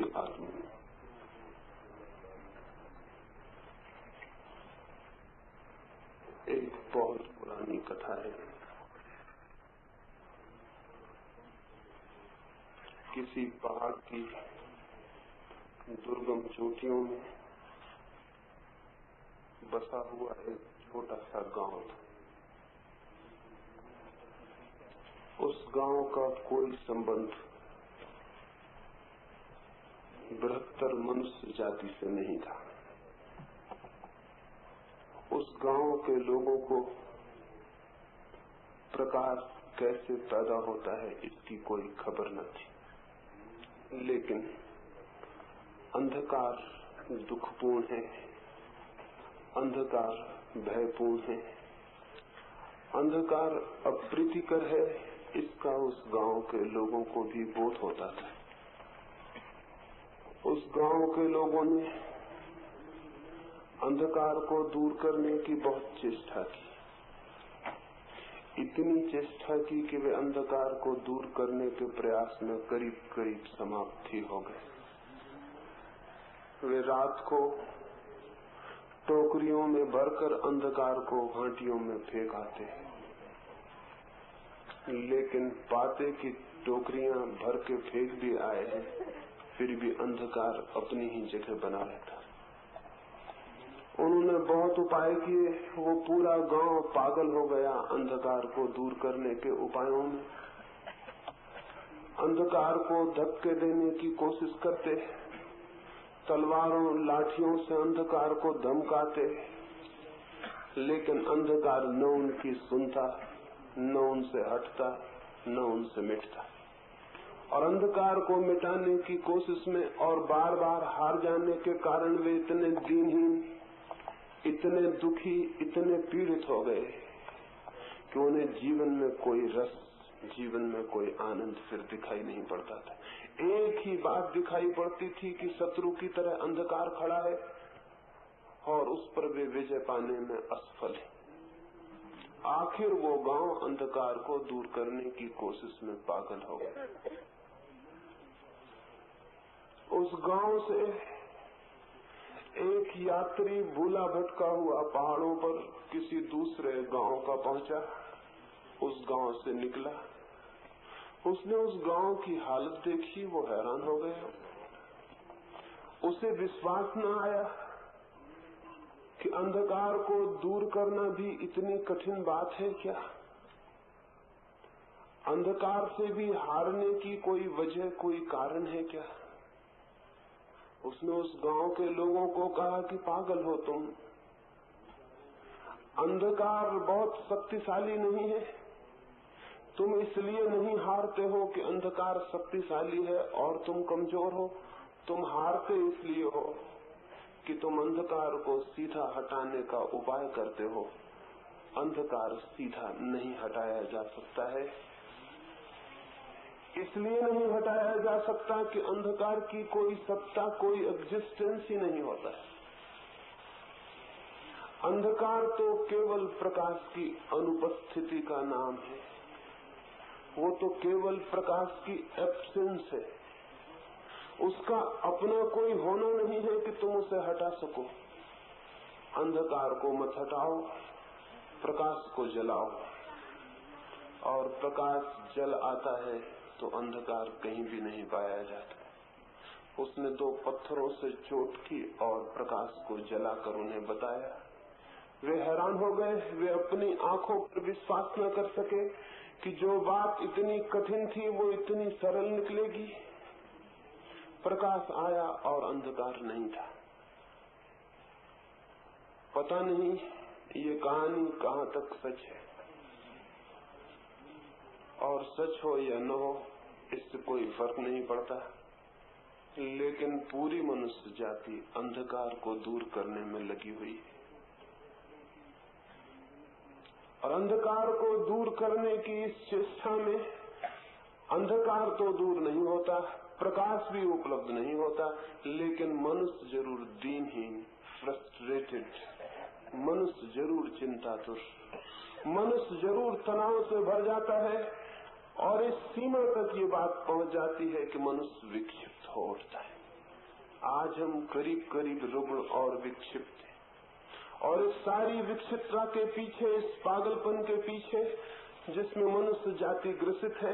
कोई आदमी एक बहुत पुरानी कथा है। किसी पहाड़ की दुर्गम चोटियों में बसा हुआ एक छोटा सा गांव था। उस गांव का कोई संबंध बृहत्तर मनुष्य जाति से नहीं था। उस गांव के लोगों को प्रकाश कैसे पैदा होता है इसकी कोई खबर न थी, लेकिन अंधकार दुखपूर्ण है, अंधकार भयपूर्ण है, अंधकार अप्रीतिकर है, इसका उस गांव के लोगों को भी बोध होता था। उस गांव के लोगों ने अंधकार को दूर करने की बहुत चेष्टा की, इतनी चेष्टा की कि वे अंधकार को दूर करने के प्रयास में करीब करीब समाप्ति हो गए। वे रात को टोकरियों में भरकर अंधकार को घाटियों में फेंक आते, लेकिन पाते कि टोकरियां भर के फेंक भी आए हैं, फिर भी अंधकार अपनी ही जगह बना रहता। उन्होंने बहुत उपाय किए, वो पूरा गांव पागल हो गया अंधकार को दूर करने के उपायों में। अंधकार को धक्के देने की कोशिश करते, तलवारों लाठियों से अंधकार को धमकाते, लेकिन अंधकार न उनकी सुनता, न उनसे हटता, न उनसे मिटता। और अंधकार को मिटाने की कोशिश में और बार बार हार जाने के कारण वे इतने दीनहीन, इतने दुखी, इतने पीड़ित हो गए कि उन्हें जीवन में कोई रस, जीवन में कोई आनंद फिर दिखाई नहीं पड़ता था। एक ही बात दिखाई पड़ती थी कि शत्रु की तरह अंधकार खड़ा है और उस पर वे विजय पाने में असफल है। आखिर वो गांव अंधकार को दूर करने की कोशिश में पागल हो गया। उस गांव से एक यात्री भूला भटका हुआ पहाड़ों पर किसी दूसरे गांव का पहुंचा, उस गांव से निकला। उसने उस गांव की हालत देखी, वो हैरान हो गया। उसे विश्वास न आया कि अंधकार को दूर करना भी इतनी कठिन बात है क्या? अंधकार से भी हारने की कोई वजह, कोई कारण है क्या? उसने उस गांव के लोगों को कहा कि पागल हो तुम, अंधकार बहुत शक्तिशाली नहीं है। तुम इसलिए नहीं हारते हो कि अंधकार शक्तिशाली है और तुम कमजोर हो। तुम हारते इसलिए हो कि तुम अंधकार को सीधा हटाने का उपाय करते हो। अंधकार सीधा नहीं हटाया जा सकता है। इसलिए नहीं हटाया जा सकता कि अंधकार की कोई सत्ता, कोई एग्जिस्टेंस ही नहीं होता है। अंधकार तो केवल प्रकाश की अनुपस्थिति का नाम है। वो तो केवल प्रकाश की एब्सेंस है। उसका अपना कोई होना नहीं है कि तुम उसे हटा सको। अंधकार को मत हटाओ, प्रकाश को जलाओ, और प्रकाश जल आता है तो अंधकार कहीं भी नहीं पाया जाता। उसने दो पत्थरों से चोट की और प्रकाश को जलाकर उन्हें बताया। वे हैरान हो गए, वे अपनी आंखों पर विश्वास न कर सके कि जो बात इतनी कठिन थी वो इतनी सरल निकलेगी। प्रकाश आया और अंधकार नहीं था। पता नहीं ये कहानी कहाँ तक सच है, और सच हो या न हो इससे कोई फर्क नहीं पड़ता, लेकिन पूरी मनुष्य जाति अंधकार को दूर करने में लगी हुई है। और अंधकार को दूर करने की इस चेष्टा में अंधकार तो दूर नहीं होता, प्रकाश भी उपलब्ध नहीं होता, लेकिन मनुष्य जरूर दीनहीन, फ्रस्ट्रेटेड, मनुष्य जरूर चिंतातुर, मनुष्य जरूर तनाव से भर जाता है। और इस सीमा तक ये बात पहुंच जाती है कि मनुष्य विक्षिप्त हो उठता है। आज हम करीब करीब रुग्ण और विक्षिप्त हैं। और इस सारी विक्षिप्तता के पीछे, इस पागलपन के पीछे जिसमें मनुष्य जाति ग्रसित है,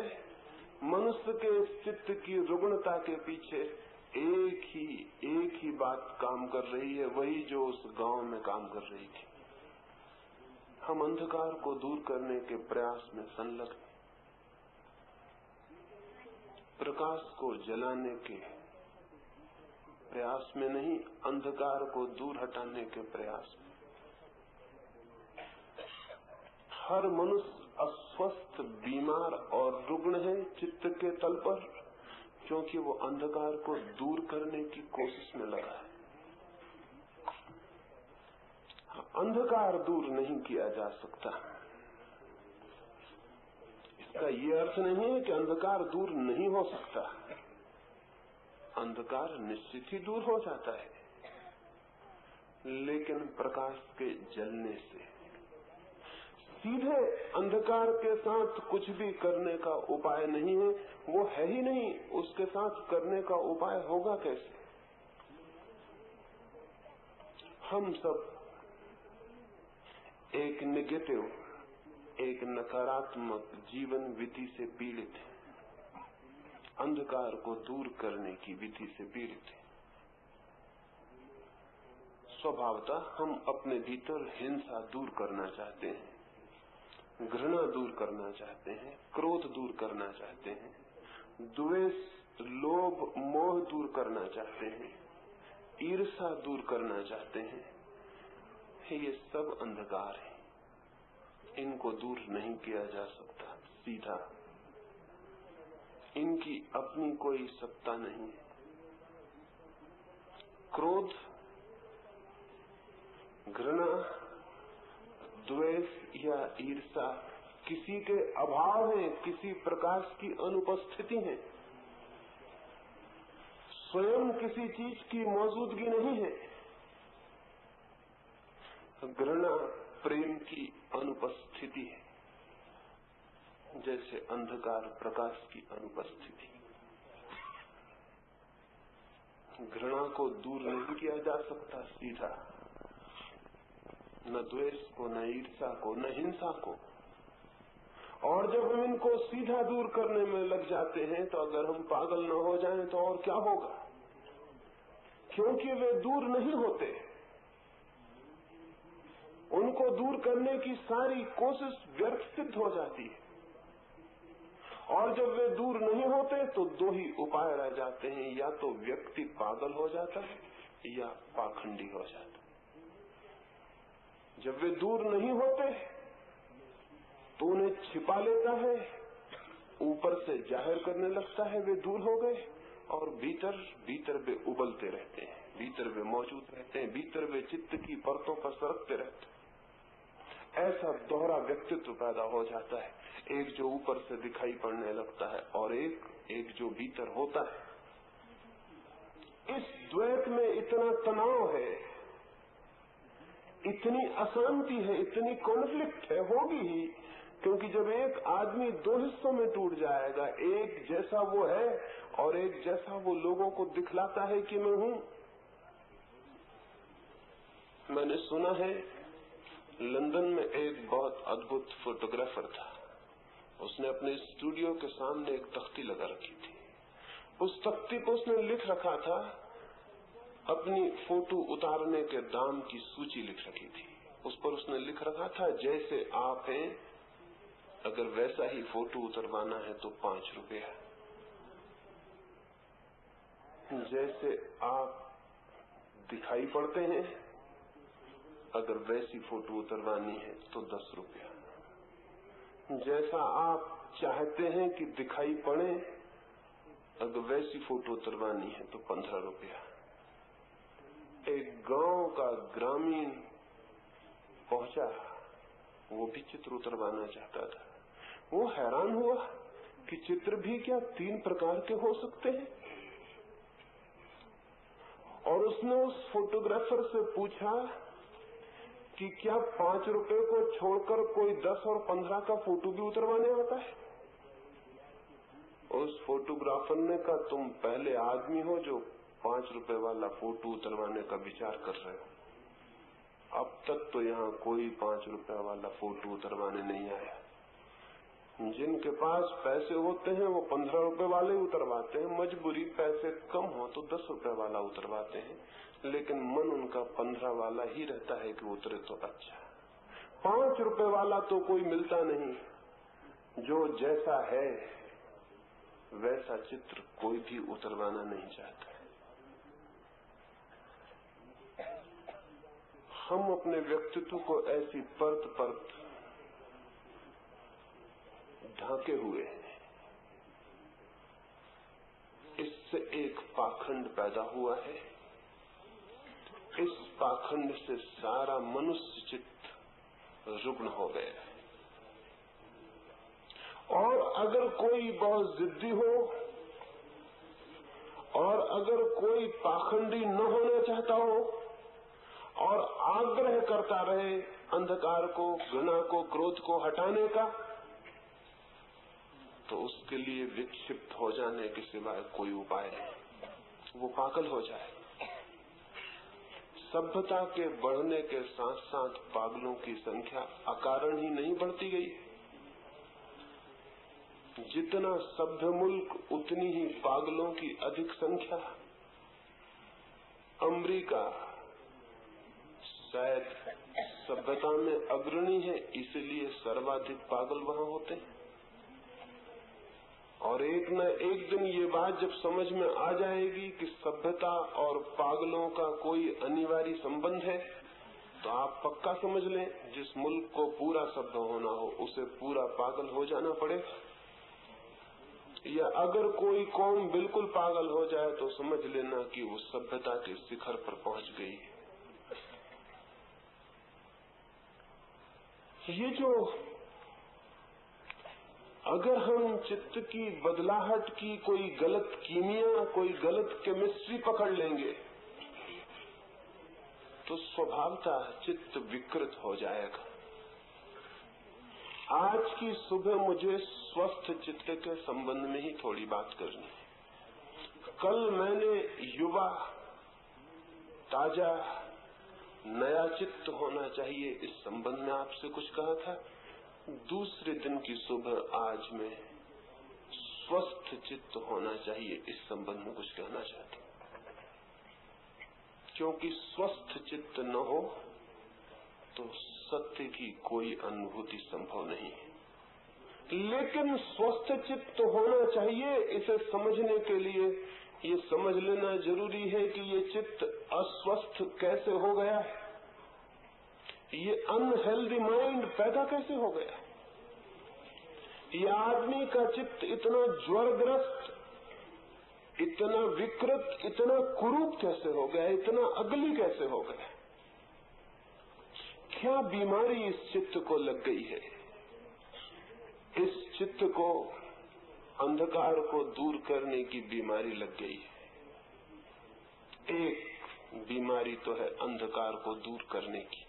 मनुष्य के चित्त की रुग्णता के पीछे एक ही बात काम कर रही है, वही जो उस गांव में काम कर रही थी। हम अंधकार को दूर करने के प्रयास में संलग्न, प्रकाश को जलाने के प्रयास में नहीं, अंधकार को दूर हटाने के प्रयास में। हर मनुष्य अस्वस्थ, बीमार और रुग्ण है चित्त के तल पर, क्योंकि वो अंधकार को दूर करने की कोशिश में लगा है। अंधकार दूर नहीं किया जा सकता। इसका ये अर्थ नहीं है कि अंधकार दूर नहीं हो सकता। अंधकार निश्चित ही दूर हो जाता है, लेकिन प्रकाश के जलने से। सीधे अंधकार के साथ कुछ भी करने का उपाय नहीं है, वो है ही नहीं, उसके साथ करने का उपाय होगा कैसे? हम सब एक नेगेटिव, एक नकारात्मक जीवन विधि से पीड़ित हैं, अंधकार को दूर करने की विधि से पीड़ित हैं। स्वभावतः हम अपने भीतर हिंसा दूर करना चाहते हैं, घृणा दूर करना चाहते हैं, क्रोध दूर करना चाहते हैं, द्वेष, लोभ, मोह दूर करना चाहते हैं, ईर्ष्या दूर करना चाहते हैं। ये सब अंधकार है, इनको दूर नहीं किया जा सकता सीधा। इनकी अपनी कोई सत्ता नहीं है। क्रोध, घृणा, द्वेष या ईर्ष्या किसी के अभाव है, किसी प्रकाश की अनुपस्थिति है, स्वयं किसी चीज की मौजूदगी नहीं है। घृणा प्रेम की अनुपस्थिति है, जैसे अंधकार प्रकाश की अनुपस्थिति। घृणा को दूर नहीं किया जा सकता सीधा, न द्वेष को, न ईर्ष्या को, न हिंसा को। और जब हम इनको सीधा दूर करने में लग जाते हैं, तो अगर हम पागल न हो जाएं तो और क्या होगा? क्योंकि वे दूर नहीं होते। उनको दूर करने की सारी कोशिश व्यर्थ सिद्ध हो जाती है। और जब वे दूर नहीं होते तो दो ही उपाय रह जाते हैं, या तो व्यक्ति पागल हो जाता है या पाखंडी हो जाता है। जब वे दूर नहीं होते तो उन्हें छिपा लेता है, ऊपर से जाहिर करने लगता है वे दूर हो गए, और भीतर वे उबलते रहते हैं, भीतर वे मौजूद रहते हैं, भीतर वे चित्त की परतों पर सरकते रहते हैं। ऐसा दोहरा व्यक्तित्व पैदा हो जाता है, एक जो ऊपर से दिखाई पड़ने लगता है और एक जो भीतर होता है। इस द्वैत में इतना तनाव है, इतनी अशांति है, इतनी कॉन्फ्लिक्ट है, होगी ही, क्योंकि जब एक आदमी दो हिस्सों में टूट जाएगा, एक जैसा वो है और एक जैसा वो लोगों को दिखलाता है कि मैं हूं। मैंने सुना है लंदन में एक बहुत अद्भुत फोटोग्राफर था, उसने अपने स्टूडियो के सामने एक तख्ती लगा रखी थी। उस तख्ती पर उसने लिख रखा था, अपनी फोटो उतारने के दाम की सूची लिख रखी थी। उस पर उसने लिख रखा था, जैसे आप हैं, अगर वैसा ही फोटो उतरवाना है तो 5 रुपया। जैसे आप दिखाई पड़ते हैं, अगर वैसी फोटो उतरवानी है तो 10 रुपया। जैसा आप चाहते हैं कि दिखाई पड़े, अगर वैसी फोटो उतरवानी है तो 15 रुपया। एक गांव का ग्रामीण पहुंचा, वो भी चित्र उतरवाना चाहता था। वो हैरान हुआ कि चित्र भी क्या 3 प्रकार के हो सकते हैं। और उसने उस फोटोग्राफर से पूछा कि क्या 5 रुपए को छोड़कर कोई 10 और 15 का फोटो भी उतरवाने आता है? उस फोटोग्राफर ने कहा, तुम पहले आदमी हो जो 5 रुपए वाला फोटो उतरवाने का विचार कर रहे हो। अब तक तो यहाँ कोई 5 रुपए वाला फोटो उतरवाने नहीं आया। जिनके पास पैसे होते हैं वो 15 रुपए वाले उतरवाते हैं, मजबूरी पैसे कम हो तो 10 रुपए वाला उतरवाते हैं, लेकिन मन उनका 15 वाला ही रहता है कि उतरे तो अच्छा। 5 रुपए वाला तो कोई मिलता नहीं, जो जैसा है वैसा चित्र कोई भी उतरवाना नहीं चाहता। हम अपने व्यक्तित्व को ऐसी परत परत ढांके हुए हैं। इससे एक पाखंड पैदा हुआ है। इस पाखंड से सारा मनुष्य चित्त रुग्ण हो गया है। और अगर कोई बहुत जिद्दी हो और अगर कोई पाखंडी न होना चाहता हो और आग्रह करता रहे अंधकार को, घृणा को, क्रोध को हटाने का, तो उसके लिए विक्षिप्त हो जाने के सिवाय कोई उपाय नहीं। वो पागल हो जाए। सभ्यता के बढ़ने के साथ साथ पागलों की संख्या अकारण ही नहीं बढ़ती गई। जितना सभ्य मुल्क उतनी ही पागलों की अधिक संख्या। अमेरिका शायद सभ्यता में अग्रणी है, इसलिए सर्वाधिक पागल वहां होते हैं। और एक न एक दिन ये बात जब समझ में आ जाएगी कि सभ्यता और पागलों का कोई अनिवार्य संबंध है, तो आप पक्का समझ लें, जिस मुल्क को पूरा सभ्य होना हो उसे पूरा पागल हो जाना पड़ेगा। या अगर कोई कौम बिल्कुल पागल हो जाए तो समझ लेना कि वो सभ्यता के शिखर पर पहुंच गई। ये जो अगर हम चित्त की बदलाहट की कोई गलत कीमिया, कोई गलत केमिस्ट्री पकड़ लेंगे तो स्वभावतः चित्त विकृत हो जाएगा। आज की सुबह मुझे स्वस्थ चित्त के संबंध में ही थोड़ी बात करनी है। कल मैंने युवा, ताजा, नया चित्त होना चाहिए इस संबंध में आपसे कुछ कहा था। दूसरे दिन की सुबह आज मैं स्वस्थ चित्त होना चाहिए इस संबंध में कुछ कहना चाहता हूं, क्योंकि स्वस्थ चित्त न हो तो सत्य की कोई अनुभूति संभव नहीं है। लेकिन स्वस्थ चित्त होना चाहिए, इसे समझने के लिए ये समझ लेना जरूरी है कि ये चित्त अस्वस्थ कैसे हो गया है, ये अनहेल्दी माइंड पैदा कैसे हो गया। ये आदमी का चित्त इतना ज्वरग्रस्त, इतना विकृत, इतना कुरूप कैसे हो गया, इतना अगली कैसे हो गया। क्या बीमारी इस चित्त को लग गई है। इस चित्त को अंधकार को दूर करने की बीमारी लग गई है। एक बीमारी तो है अंधकार को दूर करने की,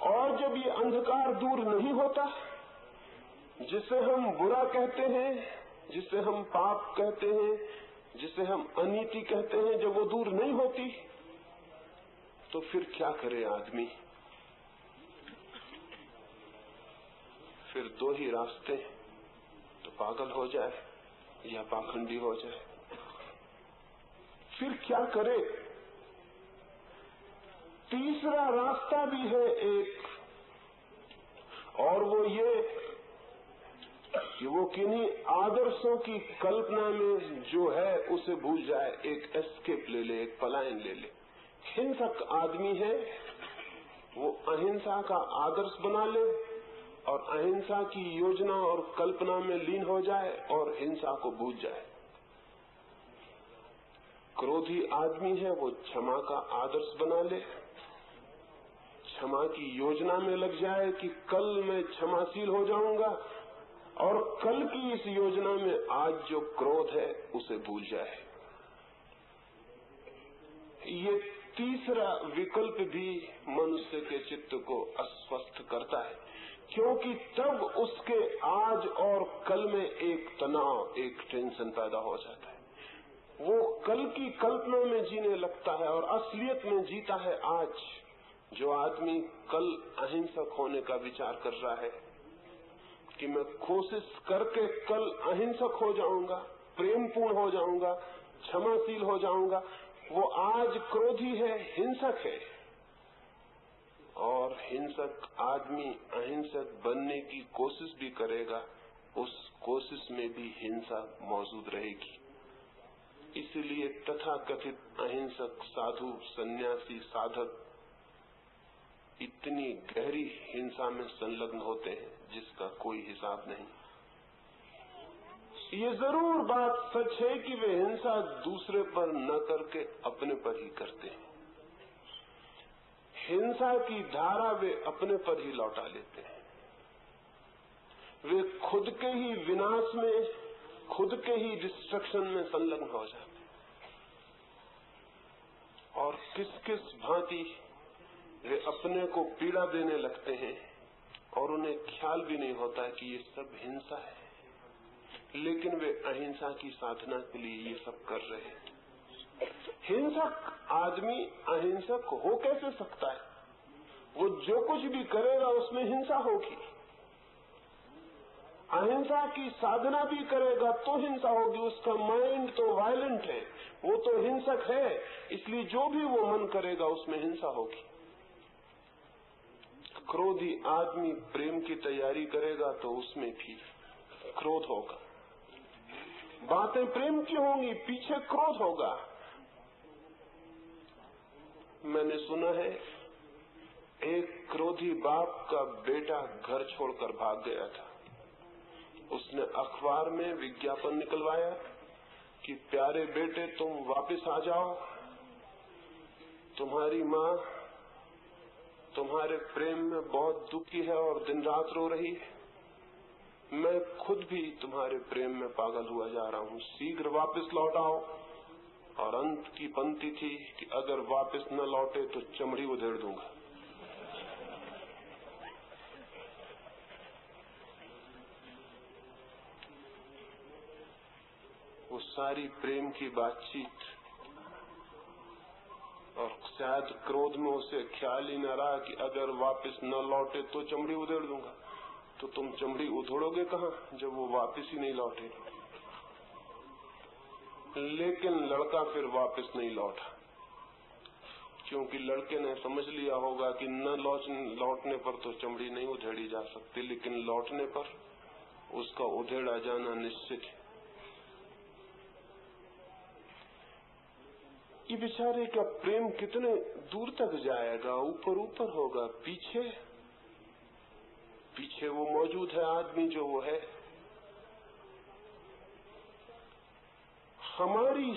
और जब ये अंधकार दूर नहीं होता, जिसे हम बुरा कहते हैं, जिसे हम पाप कहते हैं, जिसे हम अनीति कहते हैं, जब वो दूर नहीं होती तो फिर क्या करे आदमी। फिर दो ही रास्ते, तो पागल हो जाए या पाखंडी हो जाए। फिर क्या करे। तीसरा रास्ता भी है एक, और वो ये कि वो किन्हीं आदर्शों की कल्पना में जो है उसे भूल जाए, एक एस्केप ले ले, एक पलायन ले ले। हिंसक आदमी है, वो अहिंसा का आदर्श बना ले और अहिंसा की योजना और कल्पना में लीन हो जाए और हिंसा को भूल जाए। क्रोधी आदमी है, वो क्षमा का आदर्श बना ले, क्षमा की योजना में लग जाए कि कल मैं क्षमाशील हो जाऊंगा, और कल की इस योजना में आज जो क्रोध है उसे भूल जाए। ये तीसरा विकल्प भी मनुष्य के चित्त को अस्वस्थ करता है, क्योंकि तब उसके आज और कल में एक तनाव, एक टेंशन पैदा हो जाता है। वो कल की कल्पना में जीने लगता है और असलियत में जीता है आज। जो आदमी कल अहिंसक होने का विचार कर रहा है कि मैं कोशिश करके कल अहिंसक हो जाऊंगा, प्रेमपूर्ण हो जाऊंगा, क्षमाशील हो जाऊंगा, वो आज क्रोधी है, हिंसक है। और हिंसक आदमी अहिंसक बनने की कोशिश भी करेगा, उस कोशिश में भी हिंसा मौजूद रहेगी। इसलिए तथाकथित अहिंसक साधु, सन्यासी, साधक इतनी गहरी हिंसा में संलग्न होते हैं जिसका कोई हिसाब नहीं। ये जरूर बात सच है कि वे हिंसा दूसरे पर न करके अपने पर ही करते हैं। हिंसा की धारा वे अपने पर ही लौटा लेते हैं। वे खुद के ही विनाश में, खुद के ही डिस्ट्रक्शन में संलग्न हो जाते हैं। और किस किस भांति वे अपने को पीड़ा देने लगते हैं और उन्हें ख्याल भी नहीं होता है कि ये सब हिंसा है, लेकिन वे अहिंसा की साधना के लिए ये सब कर रहे हैं। हिंसक आदमी अहिंसक हो कैसे सकता है? वो जो कुछ भी करेगा उसमें हिंसा होगी। अहिंसा की साधना भी करेगा तो हिंसा होगी। उसका माइंड तो वायलेंट है, वो तो हिंसक है, इसलिए जो भी वो मन करेगा उसमें हिंसा होगी। क्रोधी आदमी प्रेम की तैयारी करेगा तो उसमें भी क्रोध होगा। बातें प्रेम की होंगी, पीछे क्रोध होगा। मैंने सुना है एक क्रोधी बाप का बेटा घर छोड़कर भाग गया था। उसने अखबार में विज्ञापन निकलवाया कि प्यारे बेटे तुम वापस आ जाओ, तुम्हारी माँ तुम्हारे प्रेम में बहुत दुखी है और दिन रात रो रही है। मैं खुद भी तुम्हारे प्रेम में पागल हुआ जा रहा हूँ, शीघ्र वापस लौट आओ। और अंत की पंक्ति थी कि अगर वापस न लौटे तो चमड़ी उधेड़ दूंगा। वो सारी प्रेम की बातचीत और शायद क्रोध में उसे ख्याल ही न रहा कि अगर वापस न लौटे तो चमड़ी उधेड़ दूंगा। तो तुम चमड़ी उधेड़ोगे कहाँ जब वो वापस ही नहीं लौटे। लेकिन लड़का फिर वापस नहीं लौटा, क्योंकि लड़के ने समझ लिया होगा कि न लौटने पर तो चमड़ी नहीं उधेड़ी जा सकती, लेकिन लौटने पर उसका उधेड़ा जाना निश्चित है। ये बेचारे का प्रेम कितने दूर तक जाएगा, ऊपर ऊपर होगा, पीछे पीछे वो मौजूद है आदमी जो वो है। हमारी